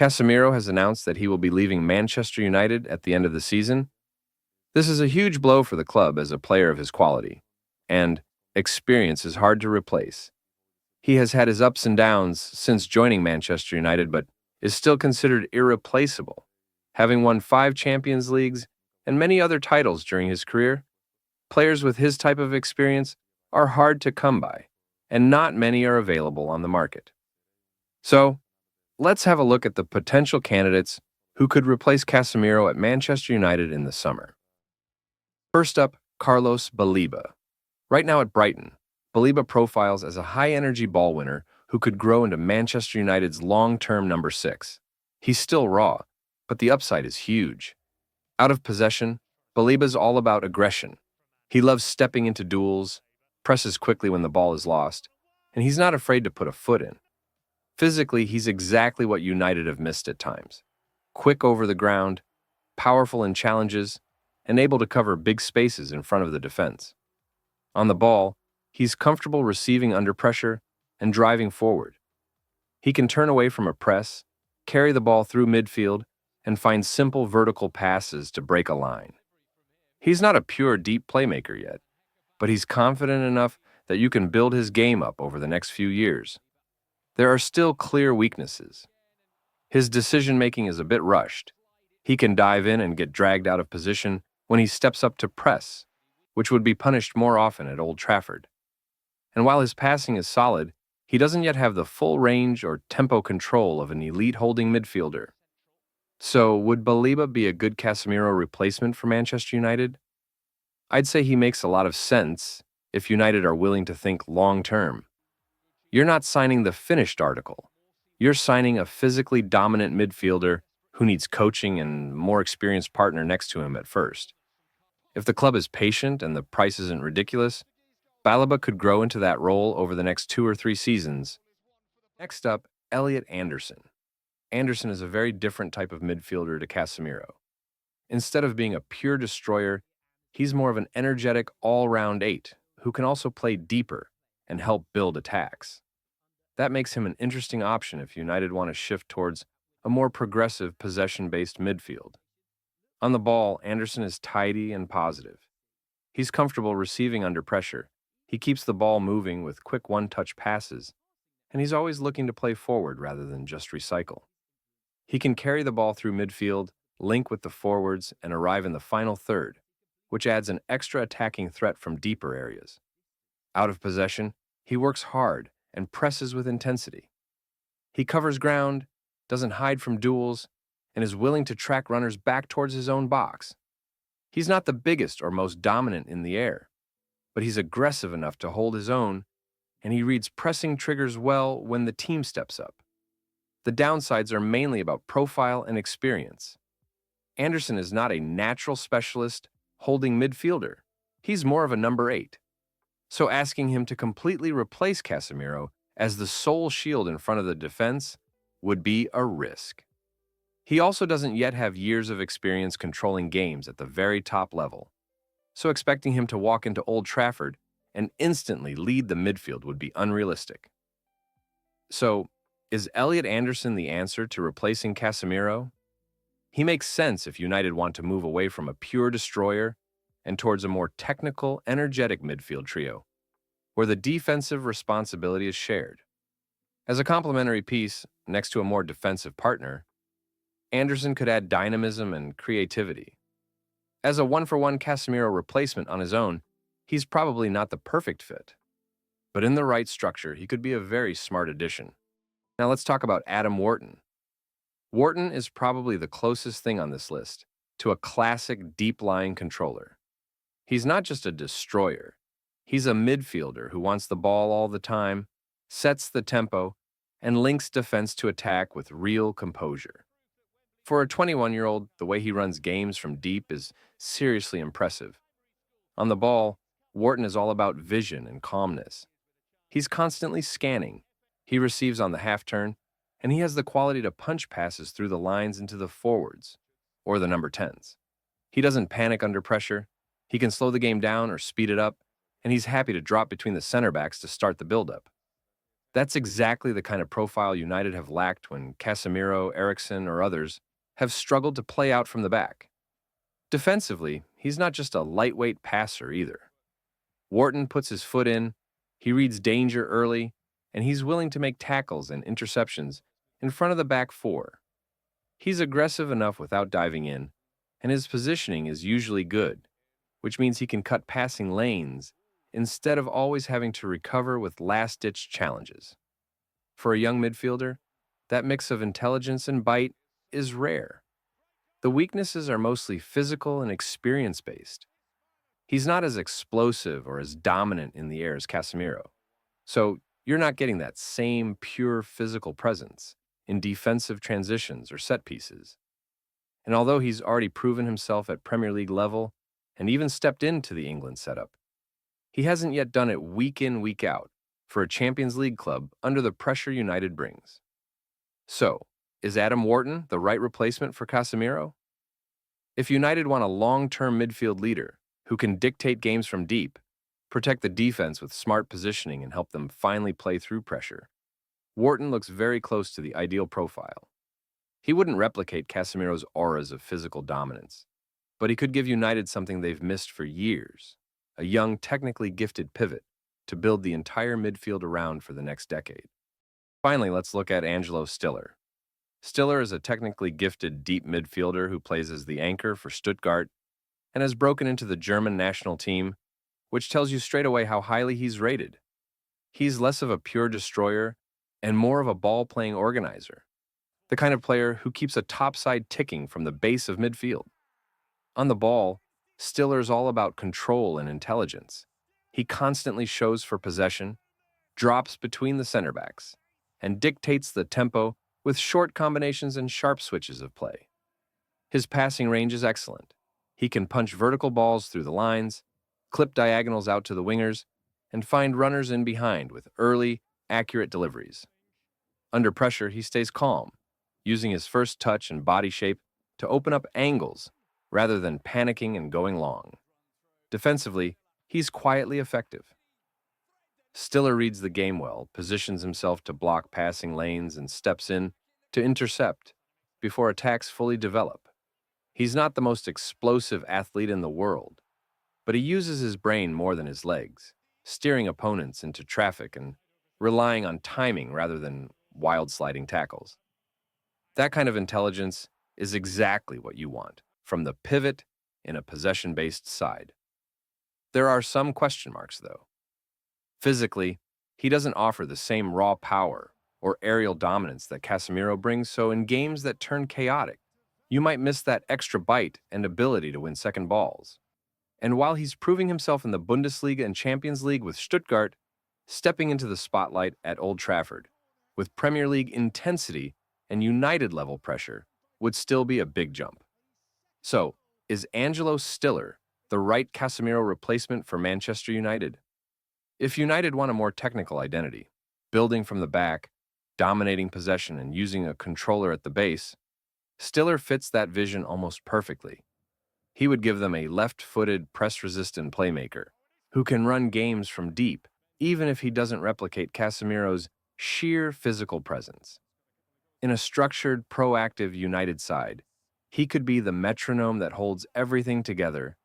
Casemiro has announced that he will be leaving Manchester United at the end of the season. This is a huge blow for the club as a player of his quality, and experience is hard to replace. He has had his ups and downs since joining Manchester United, but is still considered irreplaceable, having won 5 Champions Leagues and many other titles during his career. Players with his type of experience are hard to come by, and not many are available on the market. So, let's have a look at the potential candidates who could replace Casemiro at Manchester United in the summer. First up, Carlos Baleba. Right now at Brighton, Baleba profiles as a high-energy ball winner who could grow into Manchester United's long-term number 6. He's still raw, but the upside is huge. Out of possession, Baleba's all about aggression. He loves stepping into duels, presses quickly when the ball is lost, and he's not afraid to put a foot in. Physically, he's exactly what United have missed at times. Quick over the ground, powerful in challenges, and able to cover big spaces in front of the defense. On the ball, he's comfortable receiving under pressure and driving forward. He can turn away from a press, carry the ball through midfield, and find simple vertical passes to break a line. He's not a pure deep playmaker yet, but he's confident enough that you can build his game up over the next few years. There are still clear weaknesses. His decision-making is a bit rushed. He can dive in and get dragged out of position when he steps up to press, which would be punished more often at Old Trafford. And while his passing is solid, he doesn't yet have the full range or tempo control of an elite holding midfielder. So, would Baleba be a good Casemiro replacement for Manchester United? I'd say he makes a lot of sense if United are willing to think long-term. You're not signing the finished article. You're signing a physically dominant midfielder who needs coaching and a more experienced partner next to him at first. If the club is patient and the price isn't ridiculous, Baleba could grow into that role over the next 2 or 3 seasons. Next up, Elliot Anderson. Anderson is a very different type of midfielder to Casemiro. Instead of being a pure destroyer, he's more of an energetic all-round 8 who can also play deeper and help build attacks. That makes him an interesting option if United want to shift towards a more progressive possession-based midfield. On the ball, Anderson is tidy and positive. He's comfortable receiving under pressure. He keeps the ball moving with quick one-touch passes, and he's always looking to play forward rather than just recycle. He can carry the ball through midfield, link with the forwards, and arrive in the final third, which adds an extra attacking threat from deeper areas. Out of possession, he works hard and presses with intensity. He covers ground, doesn't hide from duels, and is willing to track runners back towards his own box. He's not the biggest or most dominant in the air, but he's aggressive enough to hold his own, and he reads pressing triggers well when the team steps up. The downsides are mainly about profile and experience. Anderson is not a natural specialist holding midfielder. He's more of a number 8. So asking him to completely replace Casemiro as the sole shield in front of the defense would be a risk. He also doesn't yet have years of experience controlling games at the very top level, so expecting him to walk into Old Trafford and instantly lead the midfield would be unrealistic. So, is Elliot Anderson the answer to replacing Casemiro? He makes sense if United want to move away from a pure destroyer and towards a more technical, energetic midfield trio, where the defensive responsibility is shared. As a complementary piece, next to a more defensive partner, Anderson could add dynamism and creativity. As a one-for-one Casemiro replacement on his own, he's probably not the perfect fit. But in the right structure, he could be a very smart addition. Now let's talk about Adam Wharton. Wharton is probably the closest thing on this list to a classic deep-lying controller. He's not just a destroyer. He's a midfielder who wants the ball all the time, sets the tempo, and links defense to attack with real composure. For a 21-year-old, the way he runs games from deep is seriously impressive. On the ball, Wharton is all about vision and calmness. He's constantly scanning. He receives on the half-turn, and he has the quality to punch passes through the lines into the forwards, or the number 10s. He doesn't panic under pressure. He can slow the game down or speed it up, and he's happy to drop between the center backs to start the build-up. That's exactly the kind of profile United have lacked when Casemiro, Eriksen, or others have struggled to play out from the back. Defensively, he's not just a lightweight passer either. Wharton puts his foot in, he reads danger early, and he's willing to make tackles and interceptions in front of the back four. He's aggressive enough without diving in, and his positioning is usually good, which means he can cut passing lanes instead of always having to recover with last-ditch challenges. For a young midfielder, that mix of intelligence and bite is rare. The weaknesses are mostly physical and experience-based. He's not as explosive or as dominant in the air as Casemiro, so you're not getting that same pure physical presence in defensive transitions or set pieces. And although he's already proven himself at Premier League level and even stepped into the England setup, he hasn't yet done it week in, week out for a Champions League club under the pressure United brings. So, is Adam Wharton the right replacement for Casemiro? If United want a long-term midfield leader who can dictate games from deep, protect the defense with smart positioning and help them finally play through pressure, Wharton looks very close to the ideal profile. He wouldn't replicate Casemiro's auras of physical dominance, but he could give United something they've missed for years, a young, technically gifted pivot to build the entire midfield around for the next decade. Finally, let's look at Angelo Stiller. Stiller is a technically gifted deep midfielder who plays as the anchor for Stuttgart and has broken into the German national team, which tells you straight away how highly he's rated. He's less of a pure destroyer and more of a ball-playing organizer, the kind of player who keeps a topside ticking from the base of midfield. On the ball, Stiller's all about control and intelligence. He constantly shows for possession, drops between the center backs, and dictates the tempo with short combinations and sharp switches of play. His passing range is excellent. He can punch vertical balls through the lines, clip diagonals out to the wingers, and find runners in behind with early, accurate deliveries. Under pressure, he stays calm, using his first touch and body shape to open up angles rather than panicking and going long. Defensively, he's quietly effective. Stiller reads the game well, positions himself to block passing lanes, and steps in to intercept before attacks fully develop. He's not the most explosive athlete in the world, but he uses his brain more than his legs, steering opponents into traffic and relying on timing rather than wild sliding tackles. That kind of intelligence is exactly what you want from the pivot in a possession-based side. There are some question marks, though. Physically, he doesn't offer the same raw power or aerial dominance that Casemiro brings, so in games that turn chaotic, you might miss that extra bite and ability to win second balls. And while he's proving himself in the Bundesliga and Champions League with Stuttgart, stepping into the spotlight at Old Trafford with Premier League intensity and United-level pressure would still be a big jump. So, is Angelo Stiller the right Casemiro replacement for Manchester United? If United want a more technical identity, building from the back, dominating possession, and using a controller at the base, Stiller fits that vision almost perfectly. He would give them a left-footed, press-resistant playmaker who can run games from deep, even if he doesn't replicate Casemiro's sheer physical presence. In a structured, proactive United side, he could be the metronome that holds everything together